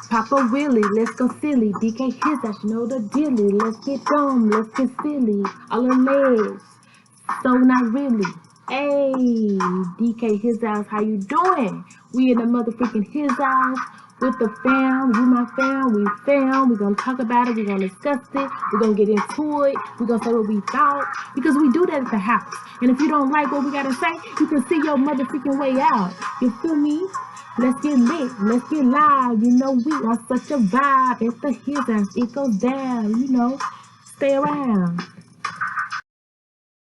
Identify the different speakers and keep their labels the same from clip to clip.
Speaker 1: Papa Willie, let's go silly. DK his ass, you know the dilly. Let's get dumb, let's get silly. All her legs, so not really. Hey, DK his ass, how you doing? We in the motherfucking his house with the fam. You my fam, we fam. We gonna talk about it, we gonna discuss it, we gonna get into it, we gonna say what we thought, because we do that at the house. And if you don't like what we gotta say, you can see your motherfucking way out. You feel me? Let's get lit, let's get live. You know we are such a vibe. It's the his ass, it goes down. You know, stay around.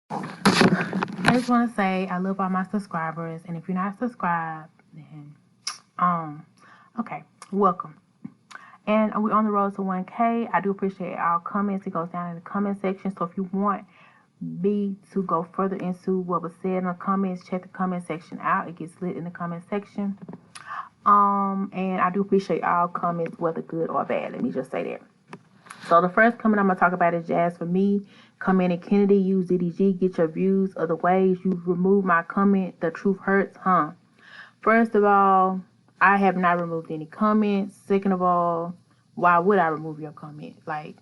Speaker 1: I just want to say I love all my subscribers, and if you're not subscribed, then okay, welcome. And we're on the road to 1K. I do appreciate our comments. It goes down in the comment section. So if you want me to go further into what was said in the comments, check the comment section out. It gets lit in the comment section. And I do appreciate all comments, whether good or bad. Let me just say that. So the first comment I'm going to talk about is Jazz for me. Comment in Kennedy, use DDG, get your views of the ways you remove my comment. The truth hurts, huh? First of all, I have not removed any comments. Second of all, why would I remove your comment? Like,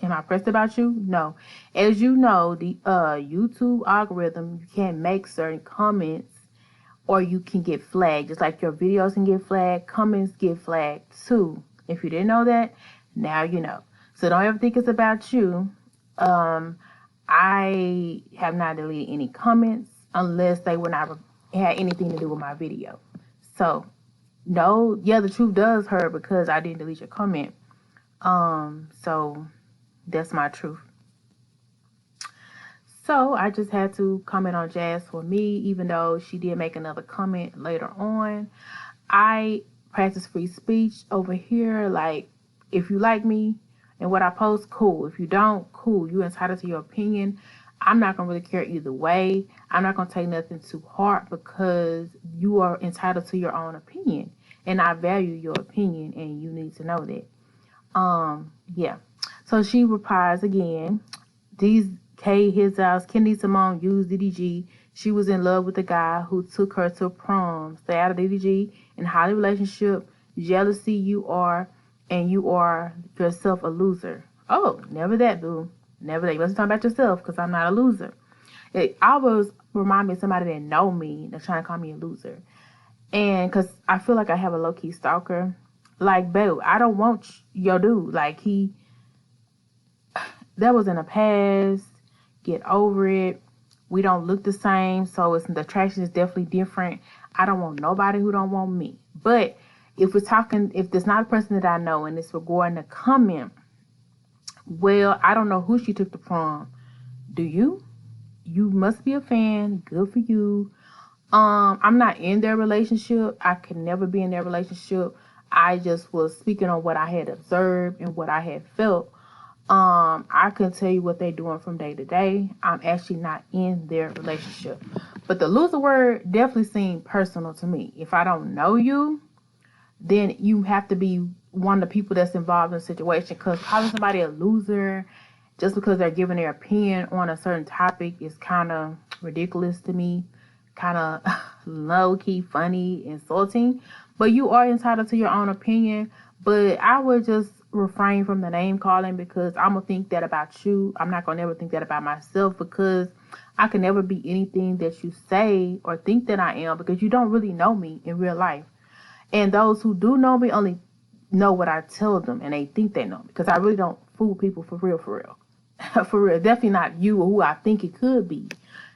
Speaker 1: am I pressed about you? No. As you know, the YouTube algorithm, you can't make certain comments or you can get flagged. Just like your videos can get flagged, comments get flagged too. If you didn't know that, now you know. So don't ever think it's about you. I have not deleted any comments unless they were not had anything to do with my video. So no, yeah, the truth does hurt because I didn't delete your comment. So that's my truth. So I just had to comment on Jazz for me, even though she did make another comment later on. I practice free speech over here. Like, if you like me and what I post, cool. If you don't, cool. You're entitled to your opinion. I'm not going to really care either way. I'm not going to take nothing to heart because you are entitled to your own opinion. And I value your opinion, and you need to know that. Yeah. So she replies again. These his house, Kennedy Simone used DDG. She was in love with the guy who took her to prom. Stay out of DDG. In Halle relationship, jealousy you are, and you are yourself a loser. Oh, never that, boo. Never that. You must talk about yourself because I'm not a loser. It always remind me of somebody that know me that's trying to call me a loser. And because I feel like I have a low-key stalker. Like, babe, I don't want your dude. Like, that was in the past. Get over it. We don't look the same, so the attraction is definitely different. I don't want nobody who don't want me. But if there's not a person that I know and it's regarding the comment, well, I don't know who she took to prom. Do you? You must be a fan. Good for you. I'm not in their relationship. I could never be in their relationship. I just was speaking on what I had observed and what I had felt. I can tell you what they're doing from day to day. I'm actually not in their relationship. But the loser word definitely seemed personal to me. If I don't know you, then you have to be one of the people that's involved in the situation. Because calling somebody a loser just because they're giving their opinion on a certain topic is kind of ridiculous to me. Kind of low-key, funny, insulting. But you are entitled to your own opinion. But I would just refrain from the name calling because I'm going to think that about you. I'm not going to ever think that about myself because I can never be anything that you say or think that I am because you don't really know me in real life. And those who do know me only know what I tell them and they think they know me because I really don't fool people for real. For real. Definitely not you or who I think it could be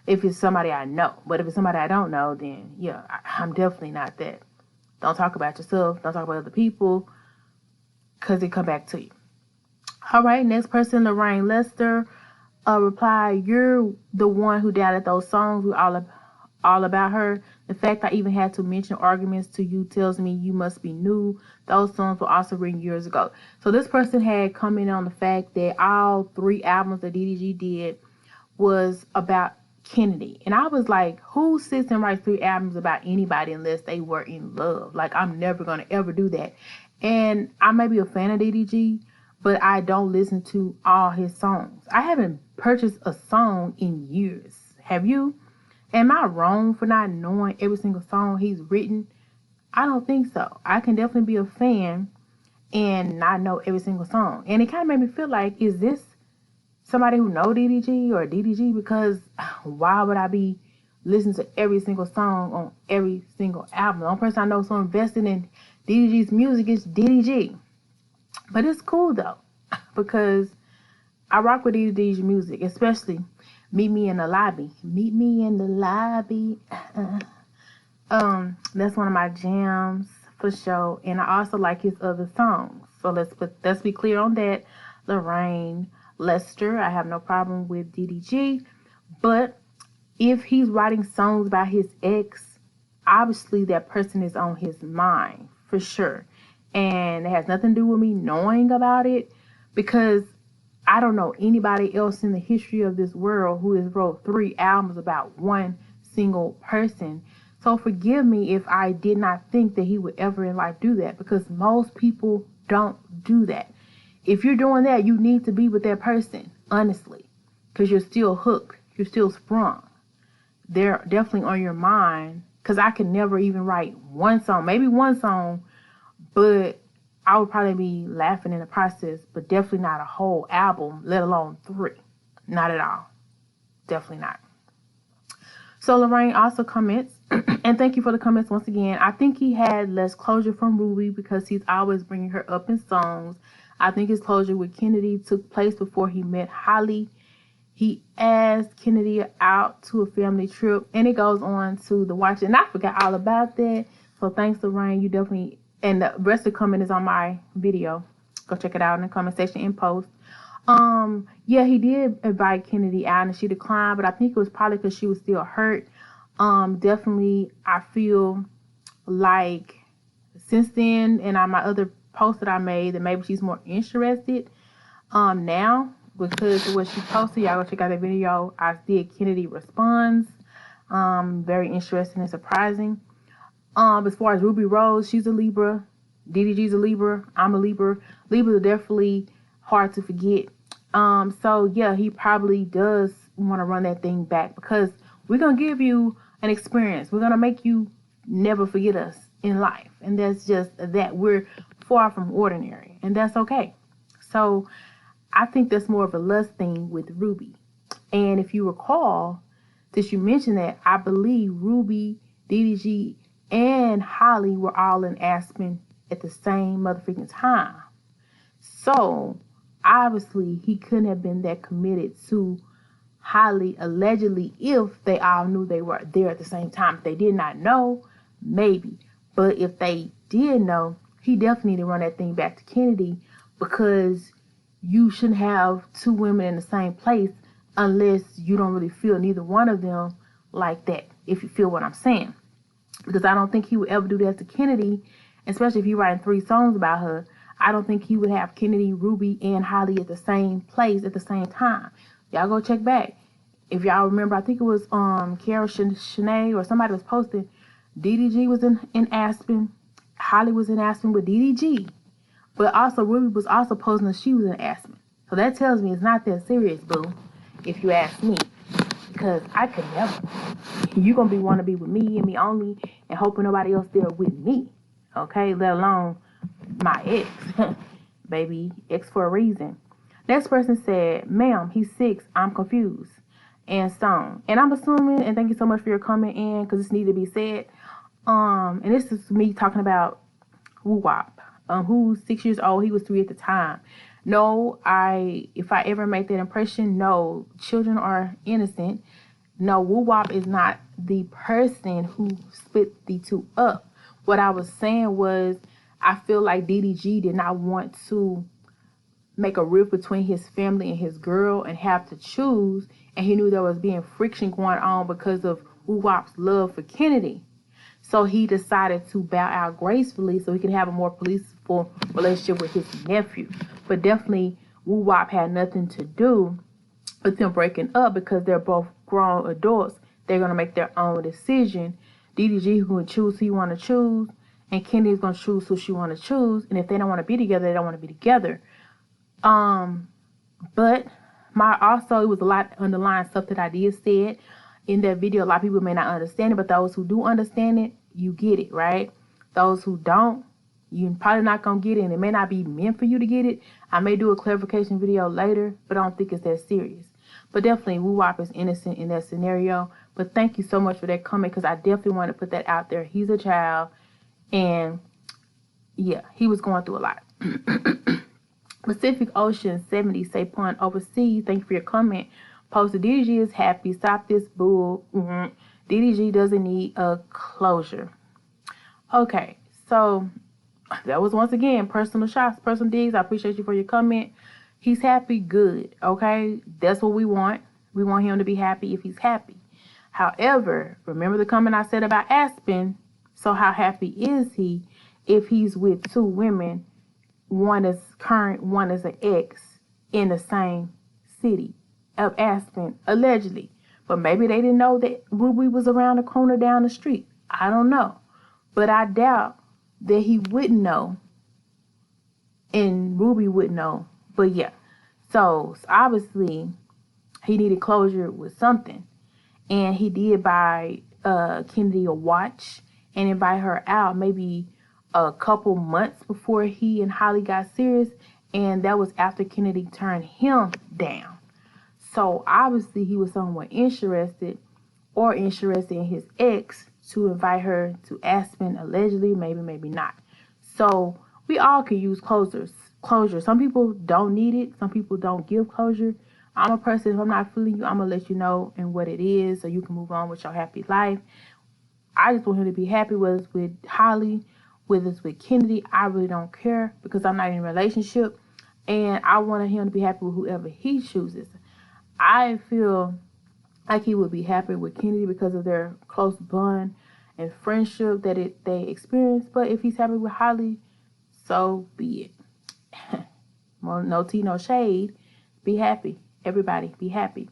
Speaker 1: if it's somebody I know. But if it's somebody I don't know, then yeah, I'm definitely not that. Don't talk about yourself. Don't talk about other people. Because it come back to you. All right, next person, Lorraine Lester. Reply, you're the one who doubted those songs. We all about her. The fact I even had to mention arguments to you tells me you must be new. Those songs were also written years ago. So this person had commented on the fact that all 3 albums that DDG did was about Kennedy. And I was like, who sits and writes 3 albums about anybody unless they were in love? Like, I'm never going to ever do that. And I may be a fan of DDG, but I don't listen to all his songs. I haven't purchased a song in years. Have you? Am I wrong for not knowing every single song he's written? I don't think so. I can definitely be a fan and not know every single song. And it kind of made me feel like, is this somebody who know DDG or DDG? Because why would I be listening to every single song on every single album? The only person I know so invested in DDG's music is DDG. But it's cool though, because I rock with DDG's music, especially Meet Me in the Lobby. Meet Me in the Lobby. That's one of my jams for sure. And I also like his other songs. So let's be clear on that. Lorraine, Lester, I have no problem with DDG. But if he's writing songs about his ex, obviously that person is on his mind for sure. And it has nothing to do with me knowing about it, because I don't know anybody else in the history of this world who has wrote 3 albums about one single person. So forgive me if I did not think that he would ever in life do that, because most people don't do that. If you're doing that, you need to be with that person, honestly, because you're still hooked. You're still sprung. They're definitely on your mind, because I could never even write one song, maybe one song, but I would probably be laughing in the process, but definitely not a whole album, let alone 3. Not at all. Definitely not. So Lorraine also comments, and thank you for the comments once again. I think he had less closure from Ruby because he's always bringing her up in songs. I think his closure with Kennedy took place before he met Halle. He asked Kennedy out to a family trip, and it goes on to the watch. And I forgot all about that. So thanks, Lorraine. You definitely, and the rest of the comment is on my video. Go check it out in the comment section and post. Yeah, he did invite Kennedy out and she declined, but I think it was probably because she was still hurt. Definitely, I feel like since then, and on my other post that I made, that maybe she's more interested now, because of what she posted. Y'all go check out that video. I did Kennedy responds. Very interesting and surprising. As far as Ruby Rose, she's a Libra. DDG's a Libra. I'm a Libra. Libras are definitely hard to forget. So yeah, he probably does want to run that thing back, because we're going to give you an experience. We're going to make you never forget us in life. And that's just that. We're far from ordinary, and that's okay. So I think that's more of a lust thing with Ruby. And if you recall, since you mentioned that, I believe Ruby, DDG, and Halle were all in Aspen at the same motherfucking time. So obviously he couldn't have been that committed to Halle allegedly if they all knew they were there at the same time. If they did not know, maybe. But if they did know, he definitely need to run that thing back to Kennedy, because you shouldn't have 2 women in the same place unless you don't really feel neither one of them like that, if you feel what I'm saying. Because I don't think he would ever do that to Kennedy, especially if he's writing 3 songs about her. I don't think he would have Kennedy, Ruby, and Halle at the same place at the same time. Y'all go check back. If y'all remember, I think it was Kara Shanae or somebody was posting, DDG was in Aspen. Halle was in Aspen with DDG. But also Ruby was also posting that she was in Aspen. So that tells me it's not that serious, boo, if you ask me. Because I could never. You're going to want to be with me and me only, and hoping nobody else there with me. Okay? Let alone my ex. Baby, ex for a reason. Next person said, ma'am, he's 6. I'm confused. And so, and I'm assuming, and thank you so much for your comment in, because this needs to be said. And this is me talking about Woo Wop, who's 6 years old. He was 3 at the time. No, if I ever make that impression, no, children are innocent. No, Woo Wop is not the person who split the 2 up. What I was saying was, I feel like DDG did not want to make a rift between his family and his girl and have to choose. And he knew there was being friction going on because of Woo Wop's love for Kennedy. So he decided to bow out gracefully so he could have a more peaceful relationship with his nephew. But definitely Woo Wop had nothing to do with them breaking up, because they're both grown adults. They're going to make their own decision. DDG going to choose who you want to choose, and Kennedy's going to choose who she want to choose. And if they don't want to be together, they don't want to be together. But it was a lot of underlying stuff that I did said in that video. A lot of people may not understand it, but those who do understand it, you get it, right? Those who don't, You're probably not going to get it, and it may not be meant for you to get it. I may do a clarification video later, but I don't think it's that serious. But definitely, Woo-Wop is innocent in that scenario. But thank you so much for that comment, because I definitely want to put that out there. He's a child, and yeah, he was going through a lot. Pacific Ocean 70 say pun overseas. Thank you for your comment. Posted DDG is happy. Stop this bull. DDG doesn't need a closure. Okay, so that was once again personal shots, personal digs. I appreciate you for your comment. He's happy, good. Okay, that's what we want. We want him to be happy if he's happy. However, remember the comment I said about Aspen. So how happy is he if he's with two women? One is current, one is an ex in the same city of Aspen, allegedly. But maybe they didn't know that Ruby was around the corner down the street. I don't know. But I doubt that he wouldn't know and Ruby wouldn't know. But yeah. So obviously he needed closure with something. And he did buy Kennedy a watch and invite her out maybe a couple months before he and Halle got serious, and that was after Kennedy turned him down. So obviously he was somewhat interested in his ex to invite her to Aspen, allegedly, maybe not. So we all can use closure. Some people don't need it. Some people don't give closure. I'm a person, if I'm not feeling you, I'm going to let you know and what it is so you can move on with your happy life. I just want him to be happy, whether it's with Halle, whether it's with Kennedy. I really don't care because I'm not in a relationship, and I want him to be happy with whoever he chooses. I feel like he would be happy with Kennedy because of their close bond and friendship that they experience. But if he's happy with Halle, so be it. No tea, no shade. Be happy. Everybody, be happy.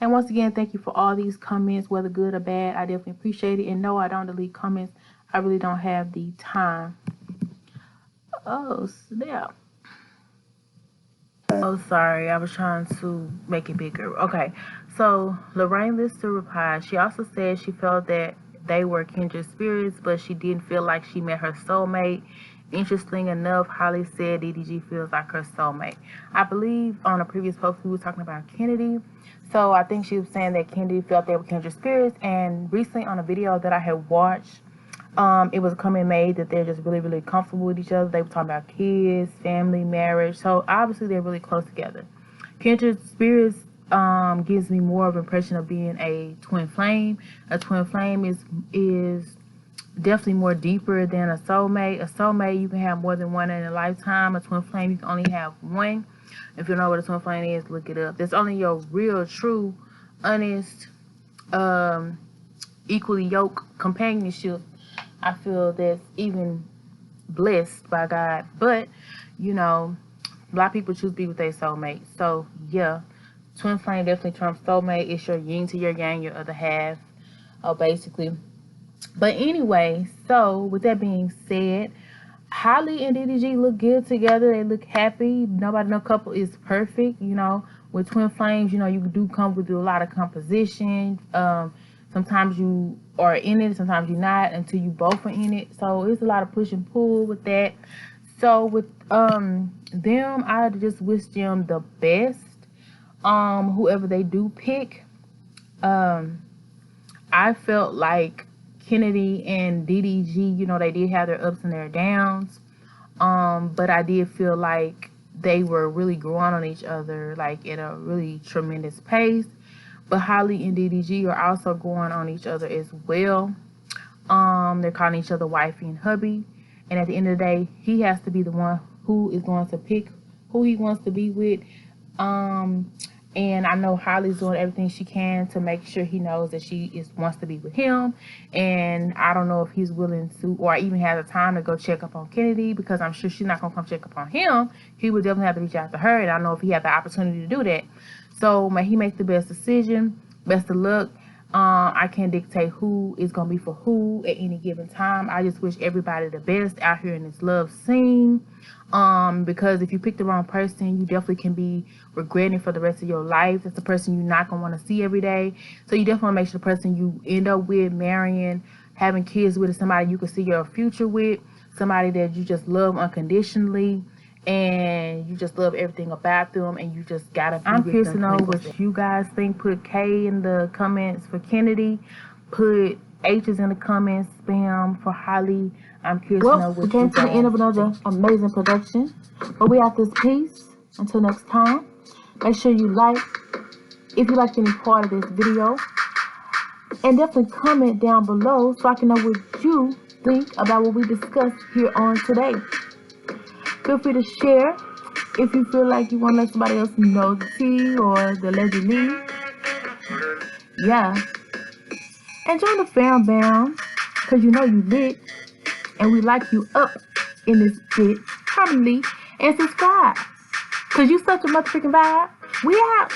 Speaker 1: And once again, thank you for all these comments, whether good or bad. I definitely appreciate it. And no, I don't delete comments. I really don't have the time. Oh, snap. Oh, sorry. I was trying to make it bigger. Okay. So, Lorraine Lister replied. She also said she felt that they were kindred spirits, but she didn't feel like she met her soulmate. Interesting enough, Halle said DDG feels like her soulmate. I believe on a previous post we were talking about Kennedy. So I think she was saying that Kennedy felt they were kindred spirits. And recently on a video that I had watched, it was a comment made that they're just really, really comfortable with each other. They were talking about kids, family, marriage. So obviously they're really close together. Kindred spirits gives me more of an impression of being a twin flame. A twin flame is definitely more deeper than a soulmate. A soulmate, you can have more than one in a lifetime. A twin flame, you can only have one. If you don't know what a twin flame is, look it up. That's only your real, true, honest, equally yoked companionship. I feel that's even blessed by God. But, you know, a lot of people choose to be with their soulmate. So, yeah, twin flame definitely trumps soulmate. It's your yin to your yang, your other half, basically. But anyway, so with that being said, Halle and DDG look good together. They look happy. No couple is perfect. You know, with twin flames, you know, you do come with a lot of composition. Sometimes you are in it, sometimes you're not until you both are in it. So it's a lot of push and pull with that. So with them, I just wish them the best. Whoever they do pick. I felt like Kennedy and DDG, you know, they did have their ups and their downs. But I did feel like they were really growing on each other, like at a really tremendous pace. But Halle and DDG are also going on each other as well. They're calling each other wifey and hubby. And at the end of the day, he has to be the one who is going to pick who he wants to be with. And I know Holly's doing everything she can to make sure he knows that she wants to be with him. And I don't know if he's willing to, or even has the time to go check up on Kennedy, because I'm sure she's not going to come check up on him. He would definitely have to reach out to her. And I don't know if he had the opportunity to do that. So may he make the best decision. Best of luck. I can't dictate who is going to be for who at any given time. I just wish everybody the best out here in this love scene. Because if you pick the wrong person, you definitely can be regretting for the rest of your life. That's the person you're not going to want to see every day. So you definitely want to make sure the person you end up with, marrying, having kids with, is somebody you can see your future with. somebody that you just love unconditionally, and you just love everything about them, and you just gotta be I'm curious to know what you guys think. Put K in the comments for Kennedy. Put H's in the comments, spam for Halle. I'm curious to know what you guys think. We came to the end of another amazing production. But we have this piece. Until next time, make sure you like if you liked any part of this video. And definitely comment down below so I can know what you think about what we discussed here on today. Feel free to share if you feel like you want to let somebody else know the tea or the allegedly. Yeah. And join the fam bam, because you know you lit. And we like you up in this bit. Probably. And subscribe. Because you such a motherfucking vibe. We out.